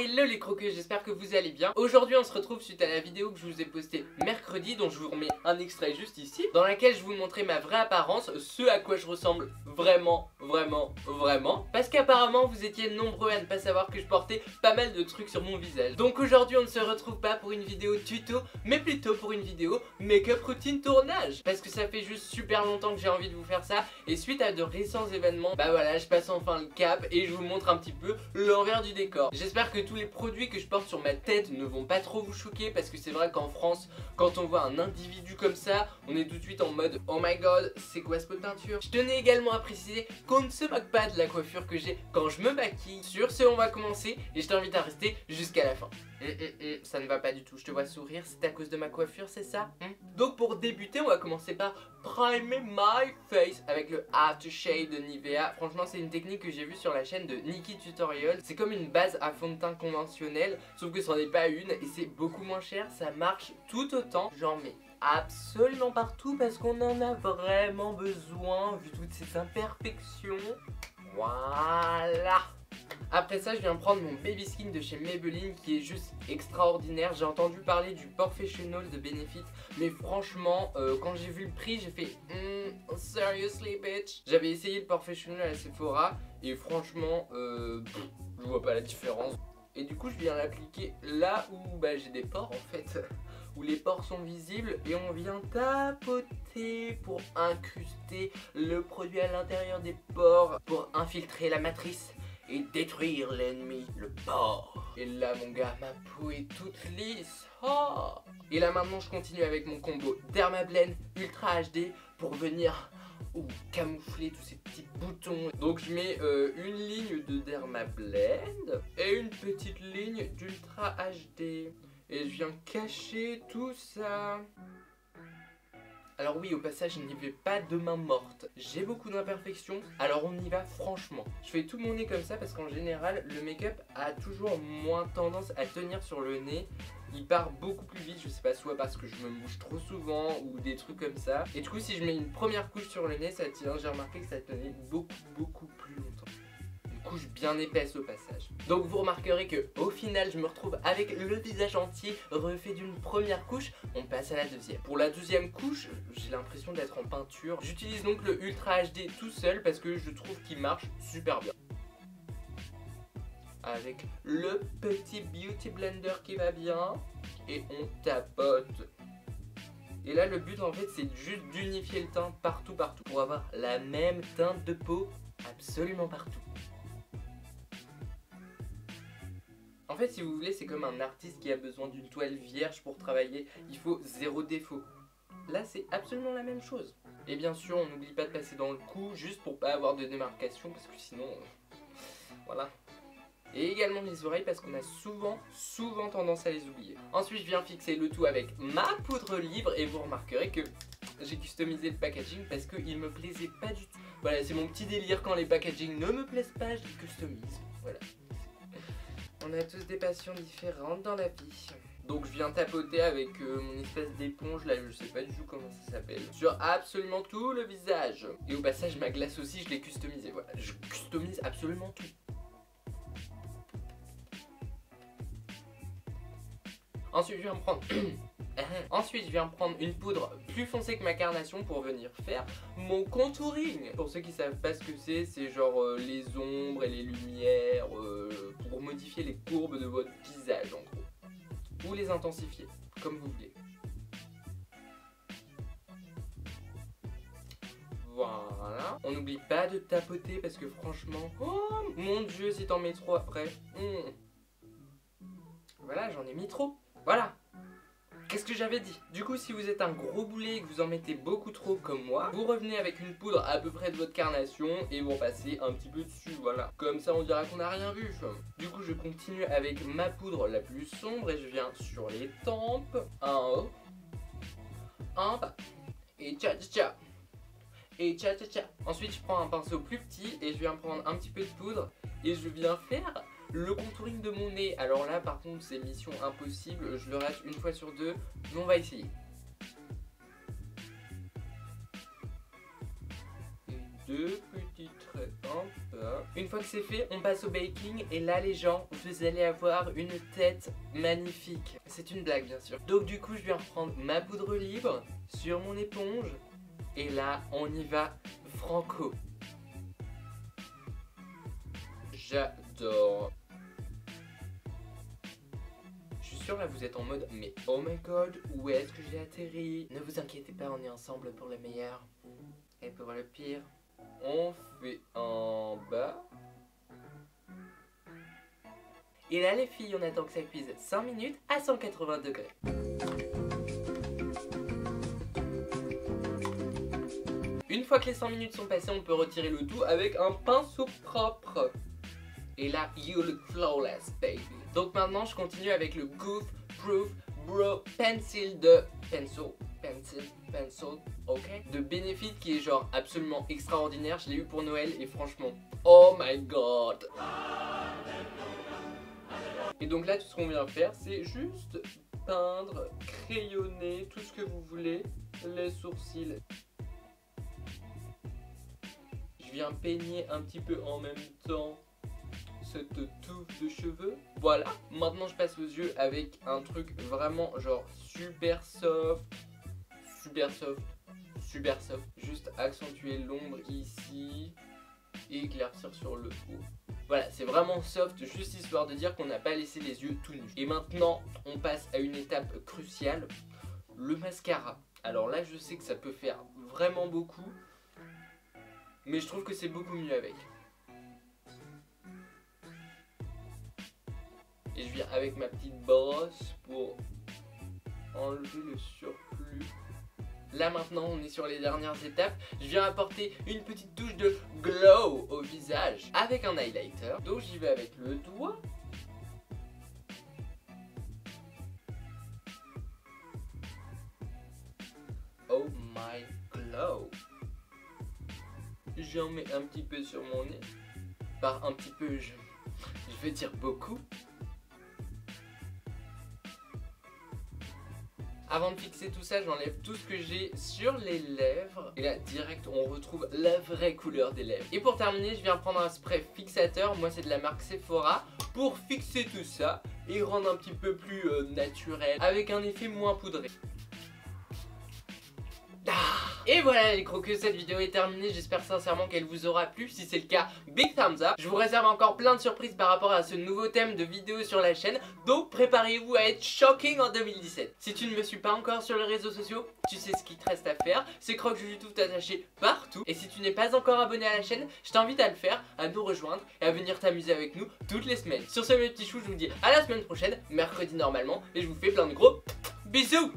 Hello les croqueux, j'espère que vous allez bien. Aujourd'hui on se retrouve suite à la vidéo que je vous ai postée mercredi, dont je vous remets un extrait juste ici, dans laquelle je vous montrais ma vraie apparence, ce à quoi je ressemble vraiment. Parce qu'apparemment vous étiez nombreux à ne pas savoir que je portais pas mal de trucs sur mon visage. Donc aujourd'hui on ne se retrouve pas pour une vidéo tuto, mais plutôt pour une vidéo make-up routine tournage. Parce que ça fait juste super longtemps que j'ai envie de vous faire ça, et suite à de récents événements, bah voilà, je passe enfin le cap et je vous montre un petit peu l'envers du décor. J'espère que tous les produits que je porte sur ma tête ne vont pas trop vous choquer, parce que c'est vrai qu'en France, quand on voit un individu comme ça, on est tout de suite en mode oh my god, c'est quoi ce pot de teinture? Je tenais également à préciser qu'on ne se moque pas de la coiffure que j'ai quand je me maquille. Sur ce, on va commencer et je t'invite à rester jusqu'à la fin. Ça ne va pas du tout, je te vois sourire, c'est à cause de ma coiffure, c'est ça? Donc pour débuter, on va commencer par primer my face avec le aftershave de Nivea. Franchement, c'est une technique que j'ai vue sur la chaîne de Nikki Tutorial. C'est comme une base à fond de teint conventionnelle, sauf que c'en est pas une et c'est beaucoup moins cher. Ça marche tout autant, j'en mets absolument partout parce qu'on en a vraiment besoin vu toutes ces imperfections. Voilà. Après ça, je viens prendre mon Baby Skin de chez Maybelline qui est juste extraordinaire. J'ai entendu parler du Porefessional de Benefit, mais franchement, quand j'ai vu le prix, j'ai fait seriously bitch. J'avais essayé le Porefessional à Sephora et franchement, je vois pas la différence. Et du coup, je viens l'appliquer là où j'ai des pores en fait, où les pores sont visibles, et on vient tapoter pour incruster le produit à l'intérieur des pores, pour infiltrer la matrice et détruire l'ennemi, le porc. Et là mon gars, ma peau est toute lisse. Oh. Et là maintenant je continue avec mon combo Dermablend Ultra HD pour venir camoufler tous ces petits boutons. Donc je mets une ligne de Dermablend et une petite ligne d'Ultra HD. Et je viens cacher tout ça. Alors oui, au passage, je n'y vais pas de main morte. J'ai beaucoup d'imperfections, alors on y va franchement. Je fais tout mon nez comme ça parce qu'en général, le make-up a toujours moins tendance à tenir sur le nez. Il part beaucoup plus vite, je sais pas, soit parce que je me mouche trop souvent ou des trucs comme ça. Et du coup, si je mets une première couche sur le nez, ça tient. J'ai remarqué que ça tenait beaucoup plus longtemps. Couche bien épaisse au passage. Donc vous remarquerez que au final je me retrouve avec le visage entier refait d'une première couche. On passe à la deuxième. Pour la deuxième couche, j'ai l'impression d'être en peinture. J'utilise donc le Ultra HD tout seul parce que je trouve qu'il marche super bien. Avec le petit Beauty Blender qui va bien. Et on tapote. Et là le but en fait c'est juste d'unifier le teint partout pour avoir la même teinte de peau absolument partout. En fait, si vous voulez, c'est comme un artiste qui a besoin d'une toile vierge pour travailler. Il faut zéro défaut. Là, c'est absolument la même chose. Et bien sûr, on n'oublie pas de passer dans le cou, juste pour pas avoir de démarcation, parce que sinon, voilà. Et également les oreilles, parce qu'on a souvent tendance à les oublier. Ensuite, je viens fixer le tout avec ma poudre libre, et vous remarquerez que j'ai customisé le packaging parce qu'il me plaisait pas du tout. Voilà, c'est mon petit délire, quand les packagings ne me plaisent pas, je les customise. Voilà. On a tous des passions différentes dans la vie. Donc je viens tapoter avec mon espèce d'éponge, là je sais pas du tout comment ça s'appelle, sur absolument tout le visage. Et au passage ma glace aussi, je l'ai customisée, voilà, je customise absolument tout. Ensuite je viens prendre une poudre plus foncée que ma carnation pour venir faire mon contouring. Pour ceux qui savent pas ce que c'est genre les ombres et les lumières pour modifier les courbes de votre visage en gros. Ou les intensifier, comme vous voulez. Voilà. On n'oublie pas de tapoter parce que franchement, oh mon dieu, si t'en mets trop après. Voilà, j'en ai mis trop. Voilà. Qu'est-ce que j'avais dit? Du coup, si vous êtes un gros boulet et que vous en mettez beaucoup trop comme moi, vous revenez avec une poudre à peu près de votre carnation et vous repassez un petit peu dessus, voilà. Comme ça, on dira qu'on n'a rien vu. Du coup, je continue avec ma poudre la plus sombre et je viens sur les tempes, en haut, en bas, et tcha tcha tcha, et tcha tcha tcha. Ensuite, je prends un pinceau plus petit et je viens prendre un petit peu de poudre et je viens faire le contouring de mon nez. Alors là par contre c'est mission impossible, je le rate une fois sur deux, mais on va essayer. Et deux petits traits, hop, hop. Une fois que c'est fait, on passe au baking et là les gens, vous allez avoir une tête magnifique. C'est une blague bien sûr. Donc du coup je viens reprendre ma poudre libre sur mon éponge et là on y va franco. J'adore. Je suis sûr là vous êtes en mode mais oh my god, où est-ce que j'ai atterri? Ne vous inquiétez pas, on est ensemble pour le meilleur. Et pour le pire, on fait en bas. Et là les filles, on attend que ça cuise 5 minutes à 180 degrés. Une fois que les 5 minutes sont passées, on peut retirer le tout avec un pinceau propre. Et là, you look flawless, baby. Donc maintenant, je continue avec le Goof Proof Brow Pencil de Pencil, ok, de Benefit qui est genre absolument extraordinaire. Je l'ai eu pour Noël et franchement, oh my god. Et donc là, tout ce qu'on vient faire, c'est juste peindre, crayonner, tout ce que vous voulez, les sourcils. Je viens peigner un petit peu en même temps cette touffe de cheveux. Voilà, maintenant je passe aux yeux avec un truc vraiment genre super soft. Juste accentuer l'ombre ici et éclaircir sur le haut. Voilà, c'est vraiment soft, juste histoire de dire qu'on n'a pas laissé les yeux tout nus. Et maintenant, on passe à une étape cruciale, le mascara. Alors là, je sais que ça peut faire vraiment beaucoup, mais je trouve que c'est beaucoup mieux avec. Et je viens avec ma petite brosse pour enlever le surplus. Là maintenant on est sur les dernières étapes. Je viens apporter une petite touche de glow au visage avec un highlighter. Donc j'y vais avec le doigt. Oh my glow. J'en mets un petit peu sur mon nez. Par un petit peu, je veux dire beaucoup. Avant de fixer tout ça, j'enlève tout ce que j'ai sur les lèvres. Et là, direct, on retrouve la vraie couleur des lèvres. Et pour terminer, je viens prendre un spray fixateur. Moi, c'est de la marque Sephora. Pour fixer tout ça et rendre un petit peu plus naturel. Avec un effet moins poudré. Et voilà les croqueux, cette vidéo est terminée, j'espère sincèrement qu'elle vous aura plu. Si c'est le cas, big thumbs up. Je vous réserve encore plein de surprises par rapport à ce nouveau thème de vidéo sur la chaîne. Donc préparez-vous à être shocking en 2017. Si tu ne me suis pas encore sur les réseaux sociaux, tu sais ce qu'il te reste à faire. C'est croque-juju tout attaché partout. Et si tu n'es pas encore abonné à la chaîne, je t'invite à le faire, à nous rejoindre et à venir t'amuser avec nous toutes les semaines. Sur ce mes petits choux, je vous dis à la semaine prochaine, mercredi normalement. Et je vous fais plein de gros bisous.